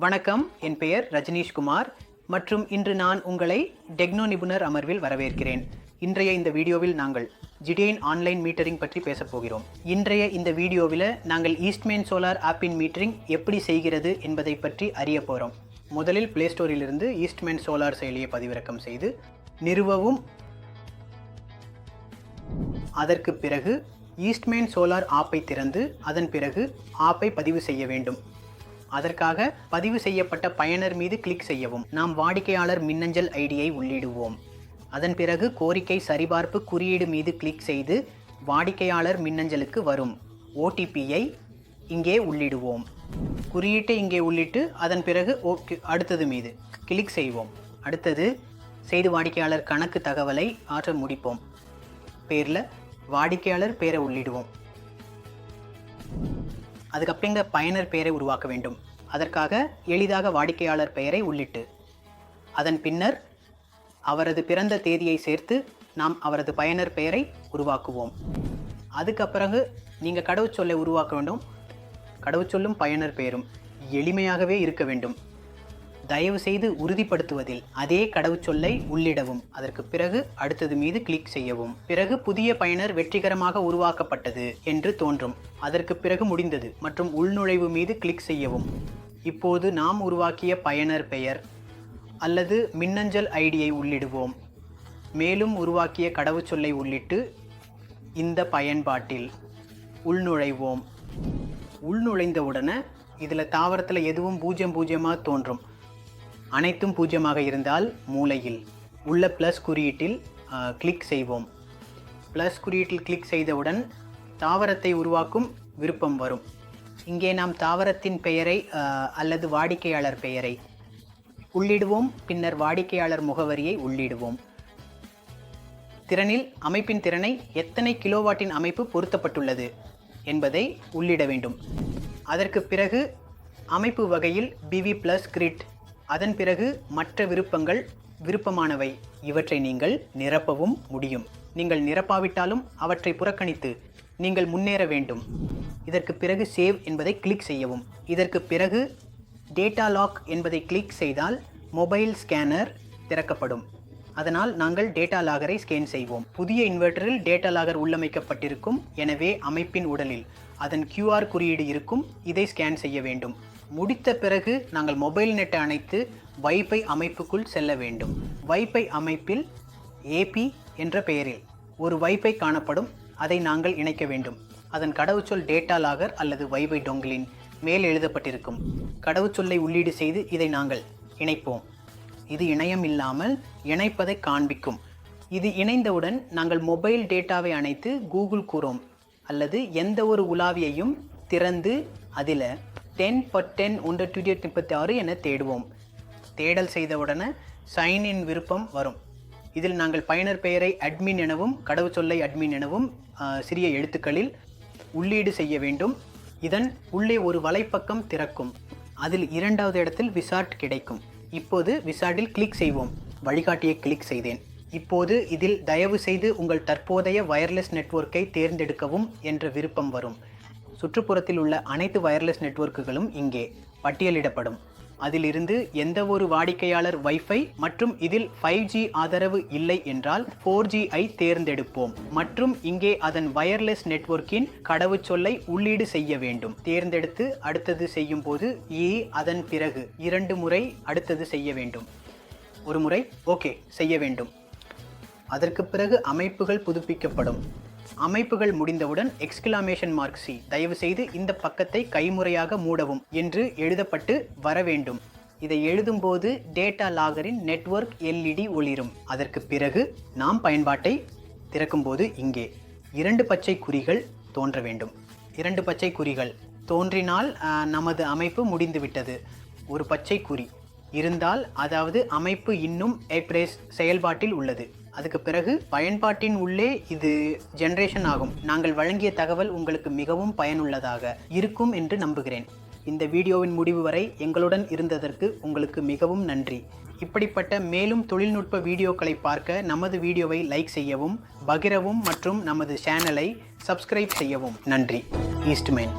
வணக்கம், என் பெயர் ரஜனீஷ் குமார் மற்றும் இன்று நான் உங்களை டெக்னோ நிபுணர் அமர்வில் வரவேற்கிறேன். இன்றைய இந்த வீடியோவில் நாங்கள் ஜிடேன் ஆன்லைன் மீட்டரிங் பற்றி பேசப் போகிறோம். இன்றைய இந்த வீடியோவில் நாங்கள் ஈஸ்ட்மேன் சோலார் ஆப்பின் மீட்டரிங் எப்படி செய்கிறது என்பதை பற்றி அறிய போகிறோம். முதலில் பிளே ஸ்டோரிலிருந்து ஈஸ்ட்மேன் சோலார் செயலியை பதிவிறக்கம் செய்து நிறுவவும். அதற்கு பிறகு ஈஸ்ட்மேன் சோலார் ஆப்பை திறந்து அதன் பிறகு ஆப்பை பதிவு செய்ய வேண்டும். அதற்காக பதிவு செய்யப்பட்ட பயனர் மீது கிளிக் செய்யவும். நாம் வாடிக்கையாளர் மின்னஞ்சல் ஐடியை உள்ளிடுவோம். அதன் பிறகு கோரிக்கை சரிபார்ப்பு குறியீடு மீது கிளிக் செய்து வாடிக்கையாளர் மின்னஞ்சலுக்கு வரும் ஓடிபியை இங்கே உள்ளிடுவோம். குறியீட்டை இங்கே உள்ளிட்டு அதன் பிறகு ஓகே அடுத்தது மீது கிளிக் செய்வோம். அடுத்தது செய்து வாடிக்கையாளர் கணக்கு தகவலை ஆற்ற முடிப்போம். பேரில் வாடிக்கையாளர் பேரை உள்ளிடுவோம். அதுக்கப்புறம் பயனர் பெயரை உருவாக்க வேண்டும். அதற்காக எளிதாக வாடிக்கையாளர் பெயரை உள்ளிட்டு அதன் பின்னர் அவரது பிறந்த தேதியை சேர்த்து நாம் அவரது பயனர் பெயரை உருவாக்குவோம். அதுக்கப்பிறகு நீங்கள் கடவுச்சொல்லை உருவாக்க வேண்டும். கடவுச்சொல்லும் பயனர் பெயரும் எளிமையாகவே இருக்க வேண்டும். தயவு செய்து உறுதிப்படுத்துவதில் அதே கடவுச்சொல்லை உள்ளிடவும். அதற்கு பிறகு அடுத்தது மீது கிளிக் செய்யவும். பிறகு புதிய பயனர் வெற்றிகரமாக உருவாக்கப்பட்டது என்று தோன்றும். அதற்கு பிறகு முடிந்தது மற்றும் உள்நுழைவு மீது கிளிக் செய்யவும். இப்போது நாம் உருவாக்கிய பயனர் பெயர் அல்லது மின்னஞ்சல் ஐடியை உள்ளிடுவோம். மேலும் உருவாக்கிய கடவுச்சொல்லை உள்ளிட்டு இந்த பயன்பாட்டில் உள்நுழைவோம். உள்நுழைந்தவுடனே இதில் தாவரத்தில் எதுவும் 0 தோன்றும். அனைத்தும் 0 இருந்தால் மூலையில் உள்ள ப்ளஸ் குறியீட்டில் கிளிக் செய்வோம். ப்ளஸ் குறியீட்டில் கிளிக் செய்தவுடன் தாவரத்தை உருவாக்கும் விருப்பம் வரும். இங்கே நாம் தாவரத்தின் பெயரை அல்லது வாடிக்கையாளர் பெயரை உள்ளிடுவோம். பின்னர் வாடிக்கையாளர் முகவரியை உள்ளிடுவோம். திறனில் அமைப்பின் திறனை எத்தனை கிலோவாட்டின் அமைப்பு பொருத்தப்பட்டுள்ளது என்பதை உள்ளிட வேண்டும். அதற்கு பிறகு அமைப்பு வகையில் பிவி ப்ளஸ் கிரிட், அதன் பிறகு மற்ற விருப்பங்கள் விருப்பமானவை. இவற்றை நீங்கள் நிரப்பவும் முடியும். நீங்கள் நிரப்பாவிட்டாலும் அவற்றை புறக்கணித்து நீங்கள் முன்னேற வேண்டும். இதற்கு பிறகு சேவ் என்பதை கிளிக் செய்யவும். இதற்கு பிறகு டேட்டா லாக் என்பதை கிளிக் செய்தால் மொபைல் ஸ்கேனர் திறக்கப்படும். அதனால் நாங்கள் டேட்டா லாகரை ஸ்கேன் செய்வோம். புதிய இன்வெர்ட்டரில் டேட்டா லாகர் உள்ளமைக்கப்பட்டிருக்கும். எனவே அமைப்பின் உடலில் அதன் QR குறியீடு இருக்கும். இதை ஸ்கேன் செய்ய வேண்டும். முடித்த பிறகு நாங்கள் மொபைல் நெட்டை அணைத்து வைஃபை அமைப்புக்குள் செல்ல வேண்டும். வைஃபை அமைப்பில் ஏபி என்ற பெயரில் ஒரு வைஃபை காணப்படும். அதை நாங்கள் இணைக்க வேண்டும். அதன் கடவுச்சொல் டேட்டா லாகர் அல்லது வைஃபை டொங்கிளின் மேல் எழுதப்பட்டிருக்கும். கடவுச்சொல்லை உள்ளீடு செய்து இதை நாங்கள் இணைப்போம். இது இணையம் இல்லாமல் இணைப்பதை காண்பிக்கும். இது இணைந்தவுடன் நாங்கள் மொபைல் டேட்டாவை அணைத்து கூகுள் குரோம் அல்லது எந்த ஒரு உலாவியையும் திறந்து அதில் 10/10 1936 என தேடுவோம். தேடல் செய்தவுடனே சைன் இன் விருப்பம் வரும். இதில் நாங்கள் பயனர் பெயரை அட்மின் எனவும் கடவுச்சொல்லை அட்மின் எனவும் சிறிய எழுத்துக்களில் உள்ளீடு செய்ய வேண்டும். இதன் உள்ளே ஒரு வலைப்பக்கம் திறக்கும். அதில் 2வது இடத்தில் விசார்ட் கிடைக்கும். இப்போது விசார்ட்டில் கிளிக் செய்வோம். வழிகாட்டியை கிளிக் செய்தேன். இப்போது இதில் தயவு செய்து உங்கள் தற்போதைய வயர்லெஸ் நெட்வொர்க்கை தேர்ந்தெடுக்கவும் என்ற விருப்பம் வரும். சுற்றுப்புறத்தில் உள்ள அனைத்து வயர்லெஸ் நெட்வொர்க்குகளும் இங்கே பட்டியலிடப்படும். அதிலிருந்து எந்த ஒரு வாடிக்கையாளர் வைஃபை மற்றும் இதில் 5G ஆதரவு இல்லை என்றால் 4G ஐ தேர்ந்தெடுப்போம் மற்றும் இங்கே அதன் வயர்லெஸ் நெட்வொர்க்கின் கடவுச்சொல்லை உள்ளீடு செய்ய வேண்டும். தேர்ந்தெடுத்து அடுத்தது செய்யும் போது அதன் பிறகு 2 முறை அடுத்தது செய்ய வேண்டும். ஒரு முறை ஓகே செய்ய வேண்டும். அதற்கு பிறகு அமைப்புகள் புதுப்பிக்கப்படும். அமைப்புகள் முடிந்தவுடன் எக்ஸ்கிளமேஷன் மார்க் சி, தயவு செய்து இந்த பக்கத்தை கைமுறையாக மூடவும் என்று எழுதப்பட்டு வர வேண்டும். இதை எழுதும்போது டேட்டா லாகரின் நெட்வொர்க் LED ஒளிரும். அதற்கு பிறகு நாம் பயன்பாட்டை திறக்கும்போது இங்கே 2 பச்சை குறிகள் தோன்ற வேண்டும். 2 பச்சை குறிகள் தோன்றினால் நமது அமைப்பு முடிந்துவிட்டது. ஒரு பச்சை குறி இருந்தால் அதாவது அமைப்பு இன்னும் எப்ரேஸ் செயல்பாட்டில் உள்ளது. அதுக்கு பிறகு பயன்பாட்டின் உள்ளே இது ஜெனரேஷன் ஆகும். நாங்கள் வழங்கிய தகவல் உங்களுக்கு மிகவும் பயனுள்ளதாக இருக்கும் என்று நம்புகிறேன். இந்த வீடியோவின் முடிவு வரை எங்களுடன் இருந்ததற்கு உங்களுக்கு மிகவும் நன்றி. இப்படிப்பட்ட மேலும் தொழில்நுட்ப வீடியோக்களை பார்க்க நமது வீடியோவை லைக் செய்யவும், பகிரவும் மற்றும் நமது சேனலை சப்ஸ்கிரைப் செய்யவும். நன்றி. ஈஸ்ட்மேன்.